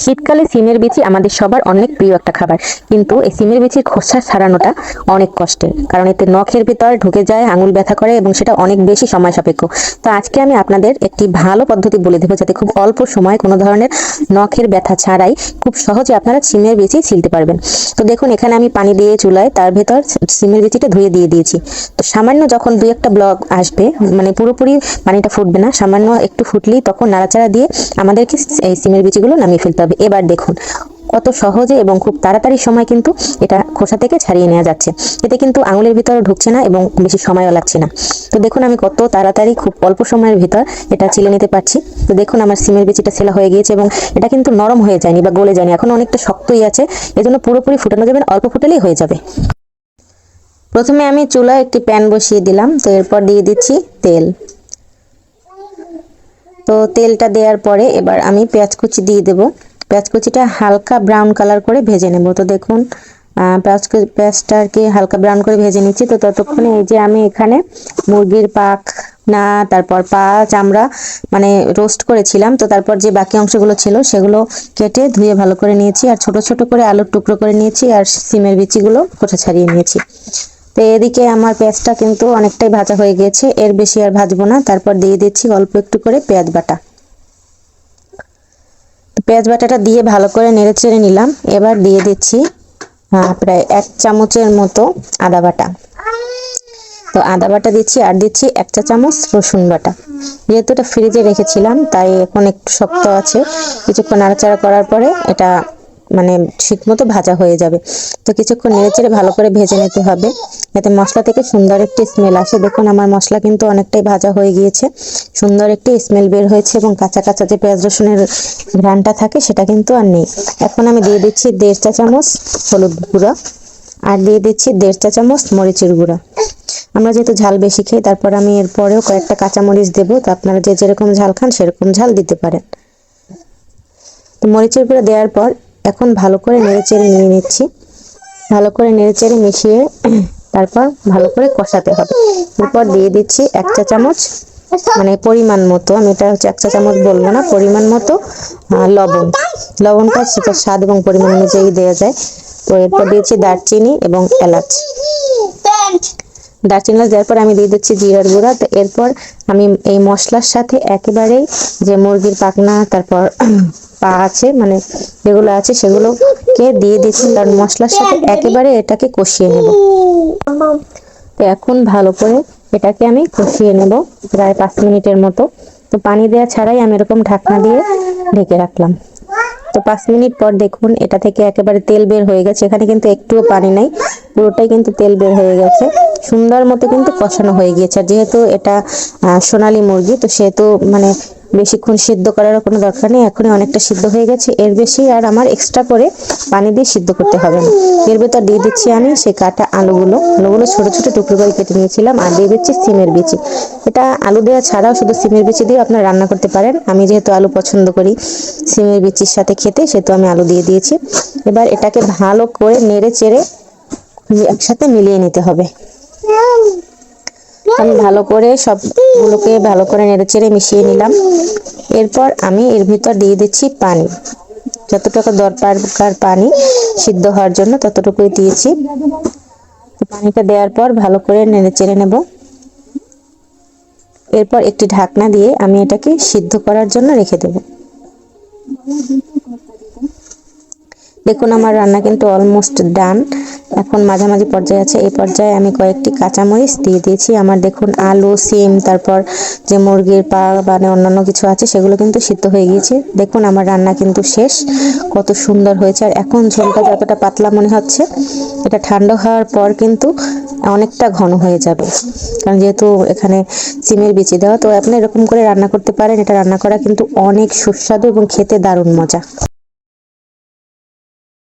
শীতকালে সিমের বিচি আমাদের সবার অনেক প্রিয় একটা খাবার, কিন্তু এই সিমের বিচির খোসা ছাড়ানোটা অনেক কষ্টের, কারণ এতে নখের ভিতর ঢুকে যায়, আঙুল ব্যথা করে এবং সেটা অনেক বেশি সময় সাপেক্ষ। তো আজকে আমি আপনাদের একটি ভালো পদ্ধতি বলে দেবো, যাতে খুব অল্প সময় কোনো ধরনের নখের ব্যথা ছাড়াই খুব সহজে আপনারা সিমের বিচি ছিলতে পারবেন। তো দেখুন, এখানে আমি পানি দিয়ে চুলায় তার ভেতর সিমের বিচিটা ধুয়ে দিয়ে দিয়েছি। তো সামান্য যখন দুই একটা ব্লক আসবে, মানে পুরোপুরি পানিটা ফুটবে না, সামান্য একটু ফুটলেই তখন নাড়াচাড়া দিয়ে আমাদেরকে এই সিমের বিচিগুলো নামিয়ে ফেলতে হবে। এবার দেখুন কত সহজে এবং খুব তাড়াতাড়ি সময় কিন্তু এটা খোসা থেকে ছাড়িয়ে নেওয়া যাচ্ছে। এতে কিন্তু আঙুলের ভিতরে ঢুকছে না এবং বেশি সময়ও লাগছে না। তো দেখুন আমি কত তাড়াতাড়ি খুব অল্প সময়ের ভিতর এটা ছিলে নিতে পারছি। তো দেখুন আমার সিমের বিচিটা ছেলা হয়ে গিয়েছে এবং এটা কিন্তু নরম হয়ে যায়নি বা গলে যায়নি, এখন অনেকটা শক্তই আছে। এজন্য পুরোপুরি ফুটানো যাবে না, অল্প ফুটালেই হয়ে যাবে। প্রথমে আমি চুলায় একটি প্যান বসিয়ে দিলাম। তো এরপর দিয়ে দিচ্ছি তেল। তো তেলটা দেওয়ার পরে এবার আমি পেঁয়াজ কুচি দিয়ে দেব। পেঁয়াজ কুচিটা হালকা ব্রাউন কালার করে ভেজে নেব। তো দেখুন পেঁয়াজটাকে হালকা ব্রাউন করে ভেজে নিচ্ছি। তো ততক্ষণে এই যে আমি এখানে মুরগির পাখ না, তারপর পা, চামড়া মানে রোস্ট করেছিলাম। তো তারপর যে বাকি অংশগুলো ছিল সেগুলো কেটে ধুয়ে ভালো করে নিয়েছি, আর ছোট ছোট করে আলুর টুকরো করে নিয়েছি, আর সিমের বিচিগুলো খোসা ছাড়িয়ে নিয়েছি। তো এদিকে আমার পেঁয়াজটা কিন্তু অনেকটাই ভাজা হয়ে গেছে, এর বেশি আর ভাজবো না। তারপর দিয়ে দিচ্ছি অল্প একটু করে পেঁয়াজ বাটা। পেঁয়াজ বাটাটা দিয়ে ভালো করে নেড়ে চেড়ে নিলাম। এবার দিয়ে দিচ্ছি প্রায় 1 চামচের মতো আদা বাটা। তো আদা বাটা দিচ্ছি, আর দিচ্ছি 1 চা চামচ রসুন বাটা। যেহেতু এটা ফ্রিজে রেখেছিলাম তাই এখন একটু শক্ত আছে, কিছুক্ষণ নাড়াচাড়া করার পরে এটা মানে ঠিক মতো ভাজা হয়ে যাবে। তো কিছুক্ষণ নেড়ে চেড়ে ভালো করে ভেজে নিতে হবে, যাতে মশলা থেকে সুন্দর একটি স্মেল আসে। দেখুন আমার মশলা কিন্তু অনেকটাই ভাজা হয়ে গিয়েছে, সুন্দর একটি স্মেল বের হয়েছে এবং কাঁচা কাঁচা যে পেঁয়াজ রসুনের ঘ্রাণটা থাকে সেটা কিন্তু আর নেই। এখন আমি দিয়ে দিচ্ছি 1.5 চা চামচ হলুদ গুঁড়া, আর দিয়ে দিচ্ছি 1.5 চা চামচ মরিচের গুঁড়া। আমরা যেহেতু ঝাল বেশি খাই, তারপর আমি এরপরেও কয়েকটা কাঁচামরিচ দেবো। তো আপনারা যে যেরকম ঝাল খান সেরকম ঝাল দিতে পারেন। তো মরিচের গুঁড়া দেওয়ার পর এখন ভালো করে নেড়েচেড়ে নিয়ে নিচ্ছি। ভালো করে নেড়েচেড়ে মিশিয়ে তারপর ভালো করে কষাতে হবে। এরপর দিয়ে দিচ্ছি 1 চা চামচ মানে পরিমাণ মতো, আমি এটা হচ্ছে 1 চা চামচ বলবো না, পরিমাণ মতো লবণ। লবণটা সেটা স্বাদ এবং পরিমাণ অনুযায়ী দেওয়া যায়। তো এরপর দিয়েছি দারচিনি এবং এলাচ। দারচিনি দেওয়ার পর আমি দিয়ে দিচ্ছি জিরার গুঁড়া। তো এরপর আমি এই মশলার সাথে একেবারেই যে মুরগির পাখনা, তারপর পা আছে মানে যেগুলো আছে সেগুলোকে দিয়ে দিচ্ছি, কারণ মশলার সাথে একেবারে এটাকে কষিয়ে নেব। তো এখন ভালো করে এটাকে আমি কষিয়ে নেব প্রায় 5 মিনিটের মতো। তো পানি দেওয়া ছাড়াই আমি এরকম ঢাকনা দিয়ে ঢেকে রাখলাম। তো 5 মিনিট পর দেখুন এটা থেকে একেবারে তেল বের হয়ে গেছে, এখানে কিন্তু একটুও পানি নাই, পুরোটাই কিন্তু তেল বের হয়ে গেছে। সুন্দর মতো কিন্তু কষানো হয়ে গিয়েছে। আর যেহেতু এটা সোনালী মুরগি, তো সেহেতু মানে বেশিক্ষণ সিদ্ধ করার কোনো দরকার নেই, এখনই অনেকটা সিদ্ধ হয়ে গেছে। এর বেশি আর আমার এক্সট্রা করে পানি দিয়ে সিদ্ধ করতে হবে না। এর ভেতর দিয়ে দিচ্ছি আমি সেই কাটা আলুগুলো ছোট ছোট টুকরো করে কেটে নিয়েছিলাম, আর দিয়ে দিচ্ছি সিমের বিচি। এটা আলু দেওয়া ছাড়াও শুধু সিমের বিচি দিয়ে আপনারা রান্না করতে পারেন। আমি যেহেতু আলু পছন্দ করি সিমের বিচির সাথে খেতে, সেহেতু আমি আলু দিয়ে দিয়েছি। এবার এটাকে ভালো করে নেড়ে চেড়ে একসাথে মিলিয়ে নিতে হবে। আমি ভালো করে সবগুলোকে ভালো করে নেড়েচেড়ে মিশিয়ে নিলাম। এরপর আমি এর ভিতর দিয়ে দিচ্ছি পানি, যতটুকু দরকার পানি সিদ্ধ হওয়ার জন্য ততটুকুই দিয়েছি। পানিটা দেওয়ার পর ভালো করে নেড়েচেড়ে নেব। এরপর একটি ঢাকনা দিয়ে আমি এটাকে সিদ্ধ করার জন্য রেখে দেব। দেখুন আমার রান্না কিন্তু অলমোস্ট ডান, এখন মাঝামাঝি পর্যায়ে আছে। এই পর্যায়ে আমি কয়েকটি কাঁচামরিচ দিয়ে দিয়েছি। আমার দেখুন আলু, সিম, তারপর যে মুরগির পা মানে অন্যান্য কিছু আছে সেগুলো কিন্তু সিদ্ধ হয়ে গিয়েছে। দেখুন আমার রান্না কিন্তু শেষ, কত সুন্দর হয়েছে। আর এখন ঝোলটা যতটা পাতলা মনে হচ্ছে, এটা ঠান্ডা হওয়ার পর কিন্তু অনেকটা ঘন হয়ে যাবে, কারণ যেহেতু এখানে সিমের বিচি দেওয়া। তো আপনি এরকম করে রান্না করতে পারেন, এটা রান্না করা কিন্তু অনেক সুস্বাদু এবং খেতে দারুণ মজা।